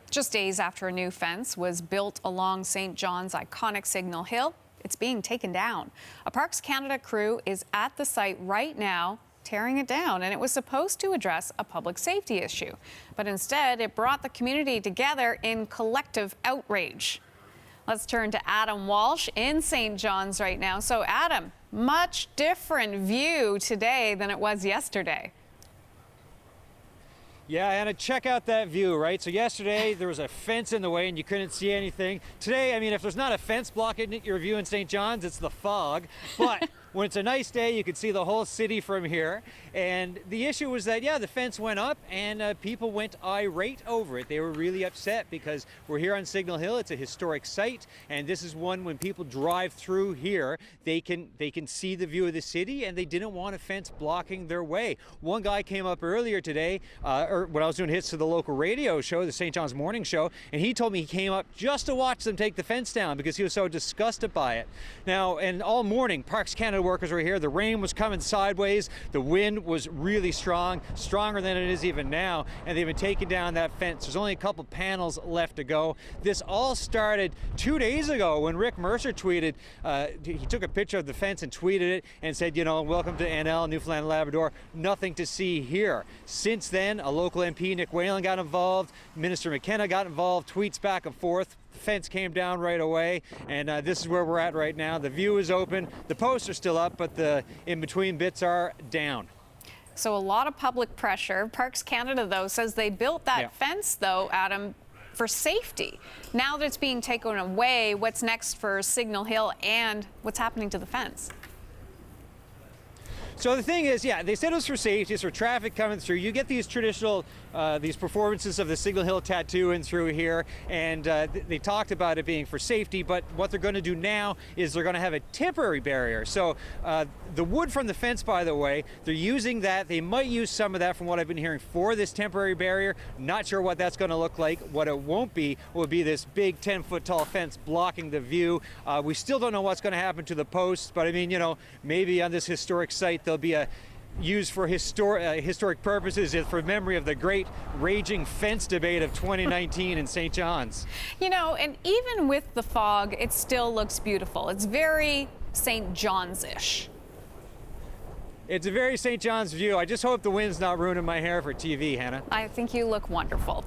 Just days after a new fence was built along St. John's iconic Signal Hill, it's being taken down. A Parks Canada crew is at the site right now tearing it down, and it was supposed to address a public safety issue. But instead, it brought the community together in collective outrage. Let's turn to Adam Walsh in St. John's right now. So, Adam, much different view today than it was yesterday. Yeah, Anna, check out that view, right? So yesterday there was a fence in the way and you couldn't see anything. Today, I mean, if there's not a fence blocking your view in St. John's, it's the fog. But when it's a nice day, you can see the whole city from here. And the issue was that, yeah, the fence went up and people went irate over it. They were really upset because we're here on Signal Hill. It's a historic site, and this is one when people drive through here, they can see the view of the city, and they didn't want a fence blocking their way. One guy came up earlier today, or when I was doing hits to the local radio show, the St. John's Morning Show, and he told me he came up just to watch them take the fence down because he was so disgusted by it. Now, and all morning, Parks Canada workers were here. The rain was coming sideways. The wind was really strong, stronger than it is even now, and they've been taking down that fence. There's only a couple panels left to go. This all started 2 days ago when Rick Mercer tweeted, he took a picture of the fence and tweeted it and said, you know, welcome to NL, Newfoundland and Labrador, nothing to see here. Since then, a local MP, Nick Whalen, got involved. Minister McKenna got involved, tweets back and forth. The fence came down right away, and this is where we're at right now. The view is open. The posts are still up, but the in-between bits are down. So a lot of public pressure. Parks Canada, though, says they built that fence, though, Adam, for safety. Now that it's being taken away, what's next for Signal Hill and what's happening to the fence? So the thing is, yeah, they said it was for safety, it's for traffic coming through. You get these traditional, these performances of the Signal Hill tattoo in through here, and they talked about it being for safety, but what they're going to do now is they're going to have a temporary barrier. So the wood from the fence, by the way, they're using that. They might use some of that from what I've been hearing for this temporary barrier. Not sure what that's going to look like. What it won't be will be this big 10-foot tall fence blocking the view. We still don't know what's going to happen to the posts, but I mean, you know, maybe on this historic site, there'll be used for historic purposes for memory of the great raging fence debate of 2019 in St. John's. You know, and even with the fog, it still looks beautiful. It's very St. John's-ish. It's a very St. John's view. I just hope the wind's not ruining my hair for TV, Hannah. I think you look wonderful.